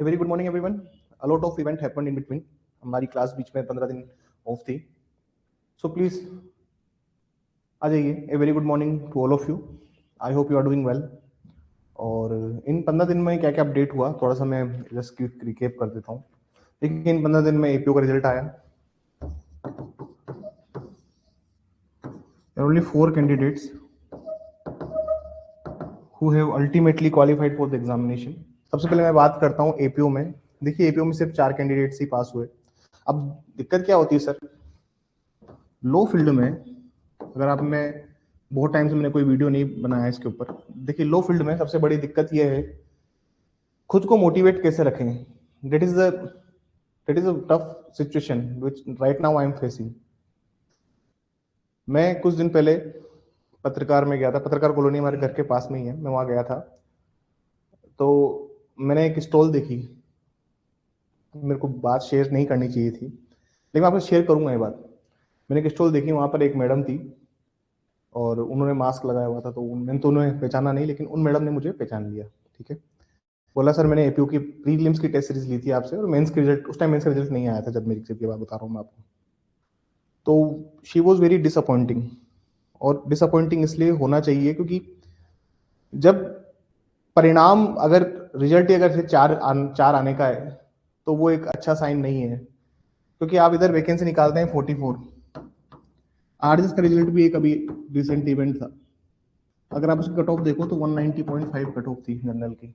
A very good morning everyone. A lot of event happened in between. हमारी class बीच में 15 दिन of थी. So please आ जाइए. A very good morning to all of you. I hope you are doing well. और इन 15 दिन में क्या क्या अपडेट हुआ थोड़ा सा मैं जस्ट क्विक रिकेप कर देता हूँ. देखिए इन 15 दिन में एपीओ का रिजल्ट आया. There are only 4 candidates who have ultimately qualified for the examination. सबसे पहले मैं बात करता हूँ एपीओ में. देखिए एपीओ में सिर्फ 4 कैंडिडेट्स ही पास हुए. अब दिक्कत क्या होती है सर, लो फील्ड में अगर आप मैं बहुत टाइम से मैंने कोई वीडियो नहीं बनाया इसके ऊपर. देखिए लो फील्ड में सबसे बड़ी दिक्कत यह है खुद को मोटिवेट कैसे रखें. That is a tough situation which right now I am facing. मैं कुछ दिन पहले पत्रकार में गया था. पत्रकार कॉलोनी हमारे घर के पास में ही है. मैं वहाँ गया था तो मैंने एक स्टॉल देखी. मेरे को बात शेयर नहीं करनी चाहिए थी लेकिन आपसे शेयर करूंगा ये बात. मैंने एक स्टॉल देखी, वहाँ पर एक मैडम थी और उन्होंने मास्क लगाया हुआ था. तो मैंने तो उन्हें पहचाना नहीं लेकिन उन मैडम ने मुझे पहचान लिया. ठीक है, बोला सर मैंने एपीयू की प्रीलिम्स की टेस्ट सीरीज ली थी आपसे और मेंस के रिजल्ट उस टाइम मेंस का रिजल्ट नहीं आया था जब मेरी एग्जाम की बात बता रहा हूँ मैं आपको. तो शी वॉज वेरी डिसअपॉइंटिंग. और डिसअपॉइंटिंग इसलिए होना चाहिए क्योंकि जब परिणाम अगर रिजल्ट ही अगर चार आने का है तो वो एक अच्छा साइन नहीं है. क्योंकि आप इधर वैकेंसी निकालते हैं 44. आरएसएस का रिजल्ट भी एक अभी रिसेंट इवेंट था. अगर आप उसकी कट ऑफ देखो तो 190.5 कट ऑफ थी जनरल की.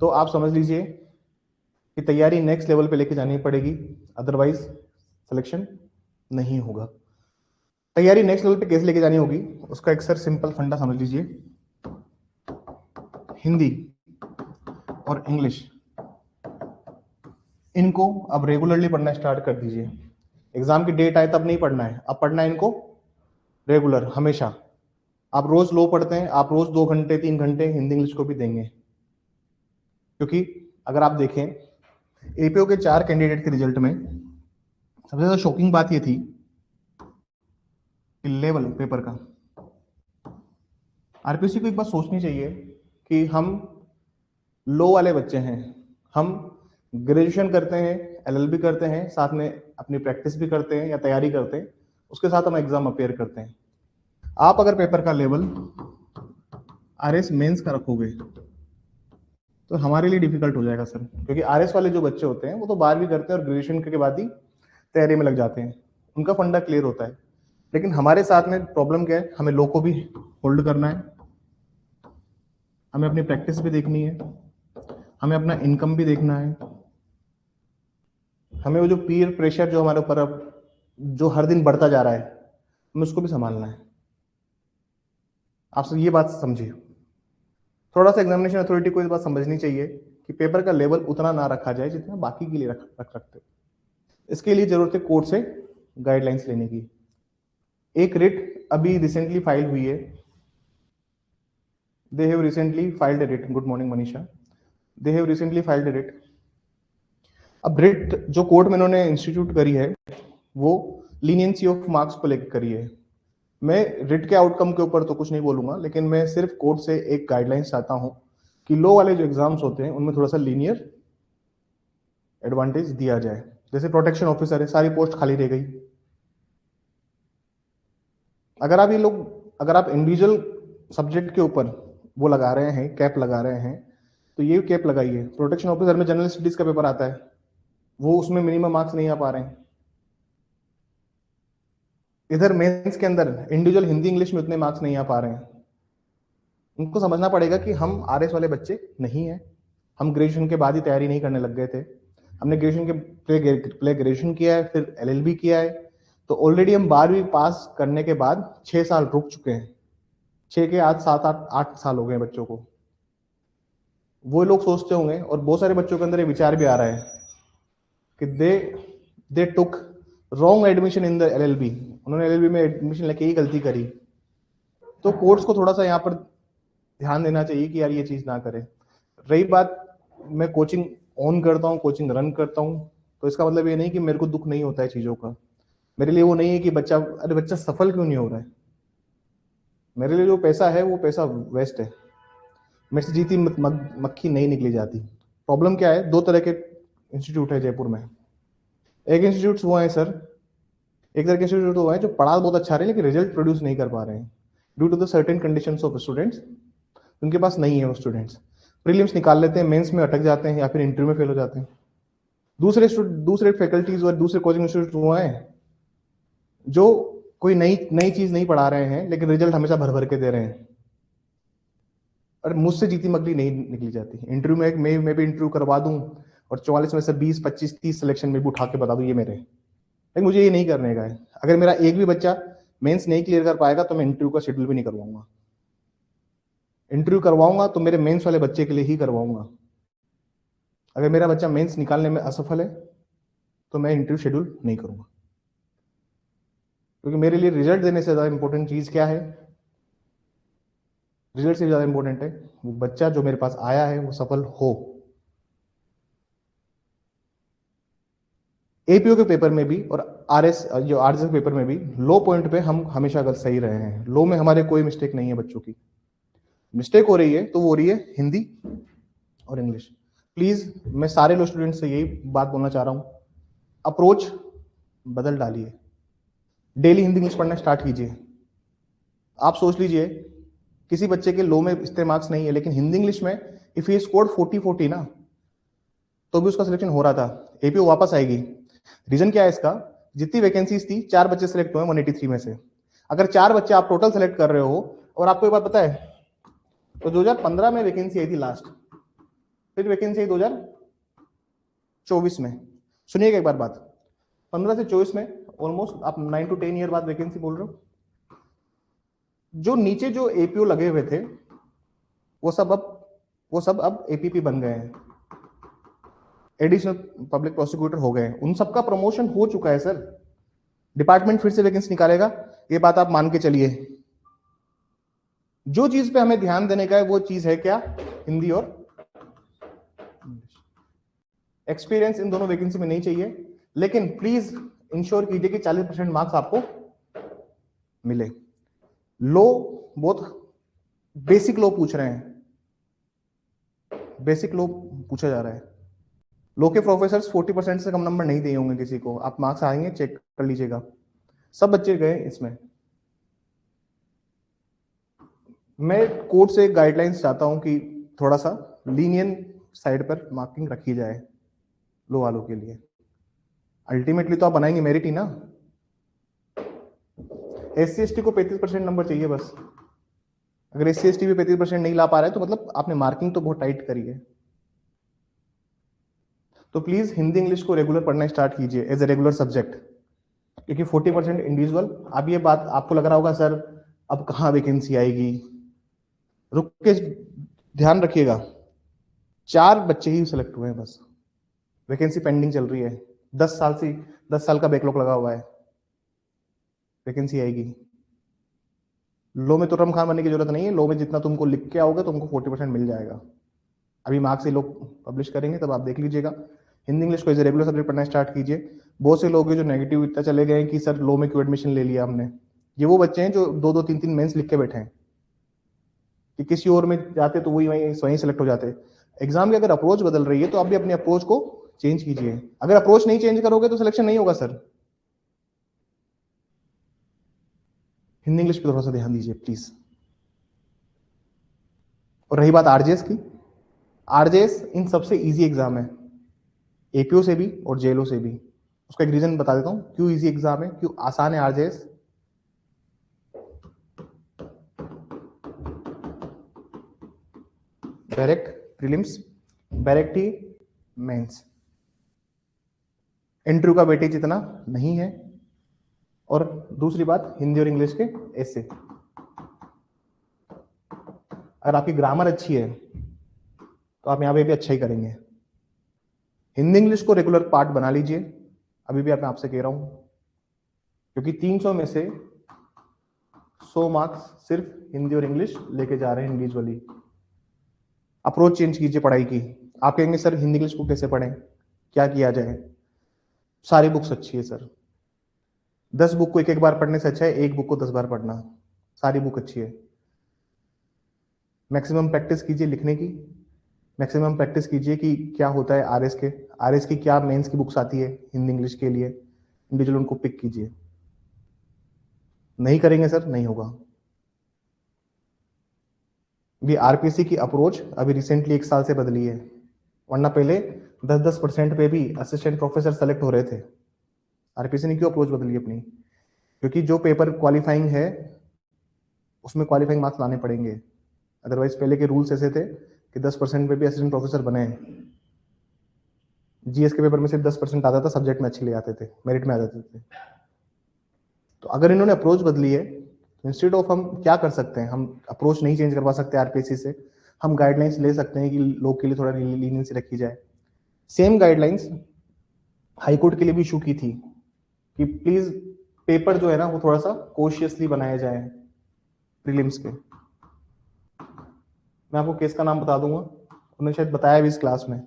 तो आप समझ लीजिए कि तैयारी नेक्स्ट लेवल पे लेके जानी पड़ेगी, अदरवाइज सिलेक्शन नहीं होगा. तैयारी नेक्स्ट लेवल पे कैसे लेके जानी होगी उसका एक सर सिंपल फंडा समझ लीजिए. हिंदी और इंग्लिश इनको अब रेगुलरली पढ़ना स्टार्ट कर दीजिए. एग्जाम की डेट आए तब नहीं पढ़ना है, अब पढ़ना है इनको रेगुलर हमेशा. आप रोज लो पढ़ते हैं, आप रोज 2 घंटे 3 घंटे हिंदी इंग्लिश को भी देंगे. क्योंकि अगर आप देखें एपीओ के 4 कैंडिडेट के रिजल्ट में सबसे ज्यादा शॉकिंग बात यह थी कि लेवल पेपर का. आरपीसी को एक बात सोचनी चाहिए कि हम लो वाले बच्चे हैं. हम ग्रेजुएशन करते हैं, एलएलबी करते हैं, साथ में अपनी प्रैक्टिस भी करते हैं या तैयारी करते हैं, उसके साथ हम एग्जाम अपेयर करते हैं. आप अगर पेपर का लेवल आरएस मेंस का रखोगे तो हमारे लिए डिफिकल्ट हो जाएगा सर. क्योंकि आरएस वाले जो बच्चे होते हैं वो तो 12वीं करते हैं और ग्रेजुएशन के बाद ही तैयारी में लग जाते हैं. उनका फंडा क्लियर होता है. लेकिन हमारे साथ में प्रॉब्लम क्या है, हमें लो को भी होल्ड करना है, हमें अपनी प्रैक्टिस भी देखनी है, हमें अपना इनकम भी देखना है, हमें वो जो पीयर प्रेशर जो हमारे ऊपर अब जो हर दिन बढ़ता जा रहा है हमें उसको भी संभालना है. आप ये बात समझिए. थोड़ा सा एग्जामिनेशन अथॉरिटी को इस बात समझनी चाहिए कि पेपर का लेवल उतना ना रखा जाए जितना बाकी के लिए रख सकते. इसके लिए जरूरत है कोर्ट से गाइडलाइंस लेने की. एक रिट अभी रिसेंटली फाइल हुई है. They have recently filed a writ. Good morning Manisha. They have recently filed a writ. अब रिट जो कोर्ट में इन्होंने इंस्टीट्यूट करी है वो लीनियंसी ऑफ मार्क्स को लेकर करी है. मैं रिट के आउटकम के ऊपर तो कुछ नहीं बोलूंगा लेकिन मैं सिर्फ कोर्ट से एक गाइडलाइंस चाहता हूं कि लो वाले जो एग्जाम्स होते हैं उनमें थोड़ा सा लीनियर एडवांटेज दिया जाए. जैसे प्रोटेक्शन ऑफिसर है, सारी पोस्ट खाली रह गई. अगर आप इंडिविजुअल सब्जेक्ट के ऊपर वो लगा रहे हैं, कैप लगा रहे हैं, तो ये कैप लगाइए. प्रोटेक्शन ऑफिसर में जनरल स्टडीज का पेपर आता है, वो उसमें मिनिमम मार्क्स नहीं आ पा रहे हैं. इधर मेंस के अंदर इंडिविजुअल हिंदी इंग्लिश में उतने मार्क्स नहीं आ पा रहे हैं. उनको समझना पड़ेगा कि हम आरएस वाले बच्चे नहीं हैं. हम ग्रेजुएशन के बाद ही तैयारी नहीं करने लग गए थे. हमने ग्रेजुएशन के पहले ग्रेजुएशन किया है, फिर एलएलबी किया है. तो ऑलरेडी हम 12वीं पास करने के बाद 6 साल रुक चुके हैं. 6 के आज 7-8 साल हो गए बच्चों को. वो लोग सोचते होंगे और बहुत सारे बच्चों के अंदर ये विचार भी आ रहा है कि they took wrong admission in the LLB. उन्होंने एलएलबी में एडमिशन लेके ही गलती करी. तो कोर्ट्स को थोड़ा सा यहाँ पर ध्यान देना चाहिए कि यार ये चीज ना करें. रही बात, मैं कोचिंग ऑन करता हूँ, कोचिंग रन करता हूँ, तो इसका मतलब ये नहीं कि मेरे को दुख नहीं होता है चीजों का. मेरे लिए वो नहीं है कि बच्चा सफल क्यों नहीं हो रहा है. मेरे लिए जो पैसा है वो पैसा वेस्ट है. मेरे से जीती मक्खी नहीं निकली जाती. प्रॉब्लम क्या है, दो तरह के इंस्टीट्यूट है जयपुर में। एक इंस्टीट्यूट वो है सर, एक तरह के इंस्टीट्यूट वो है जो पढ़ा बहुत अच्छा रहे हैं लेकिन रिजल्ट प्रोड्यूस नहीं कर पा रहे हैं due to the certain conditions of students. उनके पास नहीं है वो स्टूडेंट्स, प्रीलिम्स निकाल लेते हैं, मेंस में अटक जाते हैं या फिर इंटरव्यू में फेल हो जाते हैं। दूसरे फैकल्टीज और दूसरे कोचिंग इंस्टीट्यूट वो हैं जो कोई नई नई चीज नहीं पढ़ा रहे हैं लेकिन रिजल्ट हमेशा भर भर के दे रहे हैं। और मुझसे जीती मगली नहीं निकली जाती। इंटरव्यू में मैं भी इंटरव्यू करवा दूं और 44 में से 20 25 30 सिलेक्शन में भी उठा के बता दूं ये मेरे, लेकिन मुझे ये नहीं करने का है। अगर मेरा एक भी बच्चा मेंस नहीं क्लियर कर पाएगा तो मैं इंटरव्यू का शेड्यूल भी नहीं करवाऊंगा। इंटरव्यू करवाऊंगा तो मेरे मेंस वाले बच्चे के लिए ही करवाऊंगा। अगर मेरा बच्चा मेंस निकालने में असफल है तो मैं इंटरव्यू शेड्यूल नहीं करूंगा, क्योंकि मेरे लिए रिजल्ट देने से ज्यादा इंपॉर्टेंट चीज क्या है, रिजल्ट से ज्यादा इंपॉर्टेंट है वो बच्चा जो मेरे पास आया है वो सफल हो। एपीओ के पेपर में भी और आरएस के पेपर में भी लो पॉइंट पे हम हमेशा अगर सही रहे हैं। लो में हमारे कोई मिस्टेक नहीं है, बच्चों की मिस्टेक हो रही है तो वो हो रही है हिंदी और इंग्लिश। प्लीज मैं सारे लो स्टूडेंट से यही बात बोलना चाह रहा हूं, अप्रोच बदल डालिए, डेली हिंदी इंग्लिश पढ़ना स्टार्ट कीजिए। आप सोच लीजिए किसी बच्चे के लो में इतने मार्क्स नहीं है लेकिन हिंदी इंग्लिश में इफ ही स्कोर्ड 40 ना तो भी उसका सिलेक्शन हो रहा था, एपीओ वापस आएगी। रीजन क्या है इसका, जितनी वैकेंसीज थी 4 बच्चे सिलेक्ट हुए 183 में से। अगर 4 बच्चे आप टोटल सेलेक्ट कर रहे हो, और आपको एक बात पता है तो 2015 में वैकेंसी आई थी लास्ट, फिर वैकेंसी आई 2024 में। सुनिएगा एक बार बात, 15 से 24 में ऑलमोस्ट आप 9 to 10 ईयर बाद वैकेंसी बोल रहे हो। जो नीचे जो एपीओ लगे हुए थे वो सब अब एपीपी बन गए हैं, एडिशनल पब्लिक प्रोसिक्यूटर हो गए, उन सबका प्रमोशन हो चुका है सर। डिपार्टमेंट फिर से वैकेंसी निकालेगा, ये बात आप मान के चलिए। जो चीज पे हमें ध्यान देने का है वो चीज है क्या, हिंदी और इंग्लिश। एक्सपीरियंस इन दोनों वैकेंसी में नहीं चाहिए, लेकिन प्लीज इंश्योर कीजिए कि 40% मार्क्स आपको मिले। लो बहुत बेसिक लो पूछ रहे हैं, बेसिक लो पूछा जा रहा है। लो के प्रोफेसर 40% से कम नंबर नहीं दिए होंगे किसी को, आप मार्क्स आएंगे चेक कर लीजिएगा, सब बच्चे गए इसमें। मैं कोर्ट से गाइडलाइंस चाहता हूं कि थोड़ा सा लीनियन साइड पर मार्किंग रखी जाए लो वालों के लिए। अल्टीमेटली तो आप बनाएंगे मेरिट ही ना। SC ST को 35% नंबर चाहिए बस। अगर SC ST भी 35% नहीं ला पा रहे तो मतलब आपने मार्किंग तो बहुत टाइट करी है। तो प्लीज हिंदी इंग्लिश को रेगुलर पढ़ना स्टार्ट कीजिए एज ए रेगुलर सब्जेक्ट, क्योंकि 40% इंडिविजुअल। अब ये बात आपको लग रहा होगा सर अब कहाँ वैकेंसी आएगी, रुक के ध्यान रखिएगा, 4 बच्चे ही सिलेक्ट हुए हैं बस, वैकेंसी पेंडिंग चल रही है। 10 साल का बैकलॉग लगा हुआ है, वैकेंसी आएगी। लो में तो रम खान बनने की जरूरत नहीं है, लो में जितना तुमको लिख के आओगे तुमको 40% मिल जाएगा। अभी मार्क्स ये लोग पब्लिश करेंगे तब आप देख लीजिएगा। हिंदी इंग्लिश को एज ए रेगुलर सब्जेक्ट पढ़ना स्टार्ट कीजिए। बहुत से लोग हैं जो नेगेटिव इतना चले गए कि सर लो में क्यों एडमिशन ले लिया हमने, ये वो बच्चे हैं जो 2-2 3-3 मेंस लिख के बैठे हैं कि किसी और में जाते तो वही वहीं सेलेक्ट हो जाते। एग्जाम की अगर अप्रोच बदल रही है तो आप भी अपनी अप्रोच को चेंज कीजिए। अगर अप्रोच नहीं चेंज करोगे तो सिलेक्शन नहीं होगा सर। हिंदी इंग्लिश पे थोड़ा सा ध्यान दीजिए प्लीज। और रही बात आरजेएस की, आरजेएस इन सबसे इजी एग्जाम है, एपीओ से भी और जेएलओ से भी। उसका एक रीजन बता देता हूं क्यों इजी एग्जाम है, क्यों आसान है आरजेएस। डायरेक्ट प्रीलिम्स, डायरेक्ट ही मेंस, इंटरव्यू का वेटेज इतना नहीं है। और दूसरी बात हिंदी और इंग्लिश के ऐसे, अगर आपकी ग्रामर अच्छी है तो आप यहां पे भी अच्छा ही करेंगे। हिंदी इंग्लिश को रेगुलर पार्ट बना लीजिए, अभी भी मैं आपसे कह रहा हूं, क्योंकि 300 में से 100 मार्क्स सिर्फ हिंदी और इंग्लिश लेके जा रहे हैं इंडिविजुअली। अप्रोच चेंज कीजिए पढ़ाई की। आप कहेंगे सर हिंदी इंग्लिश को कैसे पढ़ें, क्या किया जाए। सारी बुक्स अच्छी है सर, 10 बुक को एक बार पढ़ने से अच्छा है एक बुक को 10 बार पढ़ना। सारी बुक अच्छी है, मैक्सिमम प्रैक्टिस कीजिए लिखने की, मैक्सिमम प्रैक्टिस कीजिए कि क्या होता है आरएस की क्या मेंस की बुक्स आती है हिंदी इंग्लिश के लिए, इंडिविजुअल उनको पिक कीजिए। नहीं करेंगे सर, नहीं होगा। भी आरपीसी की अप्रोच अभी रिसेंटली 1 साल से बदली है, वरना पहले 10-10% पे भी असिस्टेंट प्रोफेसर सेलेक्ट हो रहे थे। आरपीसी ने क्यों अप्रोच बदली अपनी? क्योंकि जो पेपर क्वालिफाइंग है उसमें क्वालिफाइंग मार्क्स लाने पड़ेंगे। अदरवाइज पहले के रूल्स ऐसे थे कि 10% पे भी असिस्टेंट प्रोफेसर बने हैं। जीएस के पेपर में सिर्फ 10% आता था, सब्जेक्ट में अच्छे ले आते थे, मेरिट में आ जाते थे। तो अगर इन्होंने अप्रोच बदली है तो इंस्टेड ऑफ हम क्या कर सकते हैं, हम अप्रोच नहीं चेंज करवा सकते आरपीएससी से, हम गाइडलाइंस ले सकते हैं कि लोग के लिए थोड़ा लीनियंसी रखी जाए। सेम गाइडलाइंस हाईकोर्ट के लिए भी इशू की थी कि प्लीज पेपर जो है ना वो थोड़ा सा कॉशियसली बनाया जाए प्रीलिम्स के। मैं आपको केस का नाम बता दूंगा, उन्होंने शायद बताया भी इस क्लास में,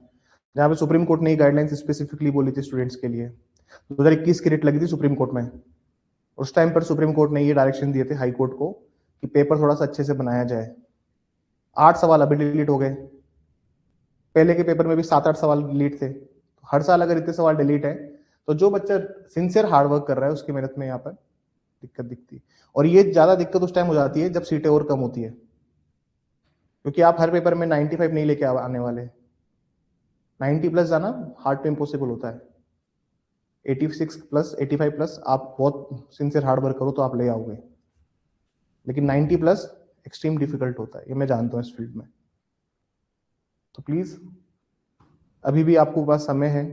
जहाँ पे सुप्रीम कोर्ट ने गाइडलाइंस स्पेसिफिकली बोली थी स्टूडेंट्स के लिए। 2021 की रिट लगी थी सुप्रीम कोर्ट में, उस टाइम पर सुप्रीम कोर्ट ने ये डायरेक्शन दिए थे हाई कोर्ट को कि पेपर थोड़ा सा अच्छे से बनाया जाए। 8 सवाल अभी डिलीट हो गए, पहले के पेपर में भी 7-8 सवाल डिलीट थे। हर साल अगर इतने सवाल डिलीट है तो जो बच्चा सिंसियर हार्डवर्क कर रहा है उसकी मेहनत में यहाँ पर दिक्कत दिखती है। और ये ज्यादा दिक्कत उस टाइम हो जाती है जब सीटें और कम होती है, क्योंकि आप हर पेपर में 95 नहीं लेके आने वाले। 90 प्लस जाना हार्ड टू इम्पॉसिबल होता है। 86 प्लस 85 प्लस आप बहुत सिंसियर हार्ड वर्क करो तो आप ले आओगे, लेकिन 90 प्लस एक्सट्रीम डिफिकल्ट होता है, ये मैं जानता हूँ इस फील्ड में। तो प्लीज अभी भी आपको पास समय है,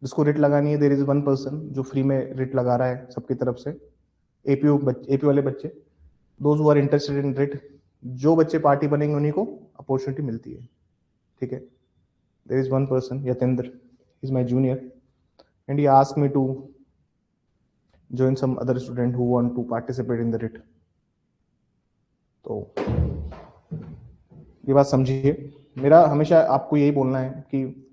जिसको रिट लगानी है, देयर इज वन पर्सन जो फ्री में रिट लगा रहा है सबकी तरफ से, एपी वाले बच्चे, those who are interested in writ, जो बच्चे पार्टी बनेंगे उन्हीं को अपॉर्चुनिटी मिलती है, ठीक है। There is one person, Yatendra, is my junior and he asked me to join some other student who want to participate in the RIT. तो ये बात समझिए, मेरा हमेशा आपको यही बोलना है कि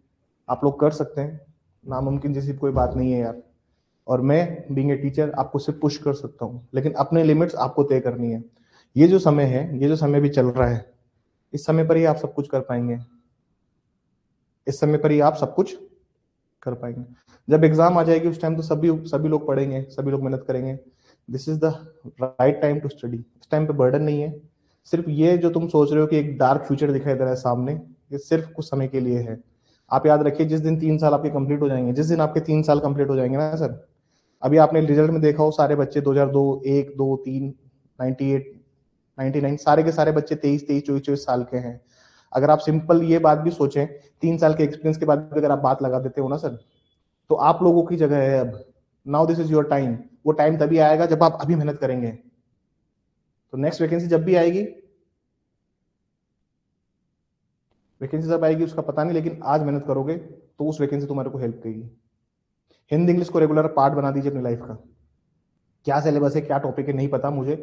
आप लोग कर सकते हैं, नामुमकिन जैसी कोई बात नहीं है यार। और मैं बीइंग ए टीचर आपको सिर्फ पुश कर सकता हूँ, लेकिन अपने लिमिट्स आपको तय करनी है। ये जो समय है, ये जो समय भी चल रहा है, इस समय पर ही आप सब कुछ कर पाएंगे, इस समय पर ही आप सब कुछ कर पाएंगे। जब एग्जाम आ जाएगी उस टाइम तो सभी लोग पढ़ेंगे, सभी लोग मेहनत करेंगे। This is the right time to study. इस टाइम पे बर्डन नहीं है। सिर्फ ये जो तुम सोच रहे हो कि एक डार्क फ्यूचर दिखाई दे रहा है सामने, ये सिर्फ कुछ समय के लिए है। आप याद रखिए, जिस दिन 3 साल आपके कंप्लीट हो जाएंगे, जिस दिन आपके 3 साल कंप्लीट हो जाएंगे ना सर, अभी आपने रिजल्ट में देखा हो सारे बच्चे 2002, 1, 2, 3, 98, 99, सारे के सारे बच्चे 23, 23, 24, 24 साल के हैं। अगर आप सिंपल ये बात भी सोचें, 3 साल के एक्सपीरियंस के बाद भी अगर आप बात लगा देते हो ना सर, तो आप लोगों की जगह है अब। Now this is your time. वो टाइम तभी आएगा जब आप अभी मेहनत करेंगे। तो नेक्स्ट वैकेंसी जब भी आएगी, वैकेंसी जब आएगी उसका पता नहीं, लेकिन आज मेहनत करोगे तो उस वैकेंसी तुम्हारे को हेल्प करेगी। हिंदी इंग्लिश को रेगुलर पार्ट बना दीजिए अपनी लाइफ का। क्या सिलेबस है, क्या टॉपिक है, नहीं पता मुझे,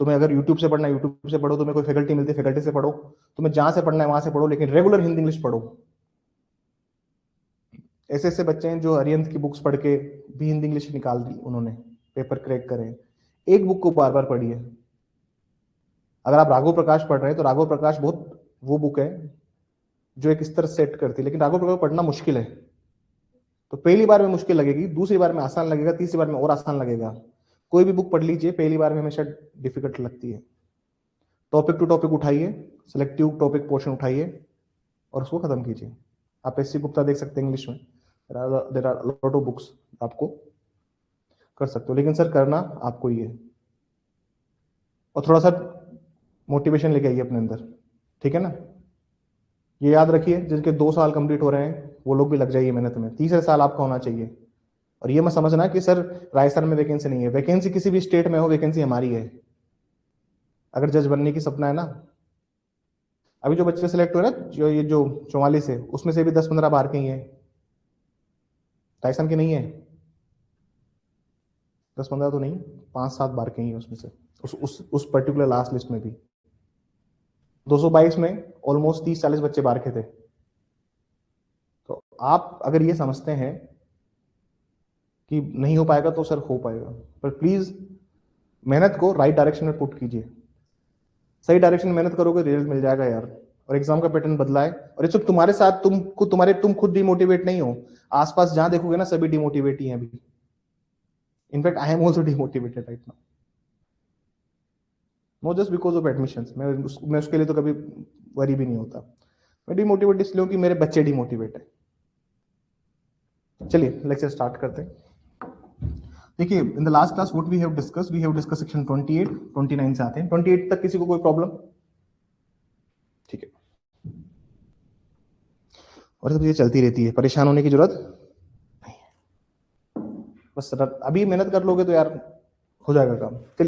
तुम्हें अगर यूट्यूब से पढ़ना है यूट्यूब से पढ़ो, तुम्हें कोई फैकल्टी मिलती है फैकल्टी से पढ़ो, तुम्हें जहां से पढ़ना है वहां से पढ़ो, लेकिन रेगुलर हिंदी इंग्लिश पढ़ो। ऐसे ऐसे बच्चे हैं जो अरिहंत की बुक्स पढ़ के भी हिंदी इंग्लिश निकाल दी उन्होंने, पेपर क्रैक करें। एक बुक को बार बार पढ़िए। अगर आप राघव प्रकाश पढ़ रहे हैं तो राघव प्रकाश बहुत वो बुक है जो एक स्तर सेट करती है, लेकिन राघव प्रकाश पढ़ना मुश्किल है। तो पहली बार में मुश्किल लगेगी, दूसरी बार में आसान लगेगा, तीसरी बार में और आसान लगेगा। कोई भी बुक पढ़ लीजिए, पहली बार में हमेशा डिफिकल्ट लगती है। टॉपिक टू टॉपिक उठाइए, सिलेक्टिव टॉपिक पोर्शन उठाइए और उसको खत्म कीजिए। आप एससी गुप्ता देख सकते हैं इंग्लिश में, there are lot of books, आपको कर सकते हो, लेकिन सर करना आपको ही है। और थोड़ा सा मोटिवेशन लेके आइए अपने अंदर, ठीक है ना। ये याद रखिए, जिनके 2 साल कंप्लीट हो रहे हैं वो लोग भी लग जाइए मेहनत में, तीसरे साल आपका होना चाहिए। और ये मत समझना कि सर राजस्थान में वैकेंसी नहीं है, वैकेंसी किसी भी स्टेट में हो, वैकेंसी हमारी है। अगर जज बनने की सपना है ना, अभी जो बच्चे सिलेक्ट हुए ना, जो 44 है, उसमें से भी 10-15 बाहर के ही है, राजस्थान के नहीं है। 10-15 तो नहीं, 5-7 बार के ही है उसमें से, उस पर्टिकुलर लास्ट लिस्ट में भी। 222 में ऑलमोस्ट 30-40 बच्चे बाहर के थे। तो आप अगर ये समझते हैं कि नहीं हो पाएगा तो सर हो पाएगा, पर प्लीज मेहनत को राइट डायरेक्शन में पुट कीजिए। सही डायरेक्शन में मेहनत करोगे रिजल्ट मिल जाएगा यार। और एग्जाम का पैटर्न बदला है, और ये सिर्फ तुम्हारे साथ, तुम खुद डिमोटिवेट नहीं हो, आसपास जहां देखोगे ना सभी डिमोटिवेट ही हैं अभी। In fact I am also demotivated right now, not just because of admissions. मैं उसके लिए तो कभी वरी भी नहीं होता। मैं डिमोटिवेट इसलिए हूं कि मेरे बच्चे डिमोटिवेट है। चलिए लेक्चर स्टार्ट करते हैं। देखिए, in the last class what we have discuss section 28, 29 से आते हैं 28 तक। किसी को कोई प्रॉब्लम? ठीक है, और सब चीजें चलती रहती है, परेशान होने की जरूरत नहीं है। बस अभी मेहनत कर लोगे तो यार हो जाएगा काम।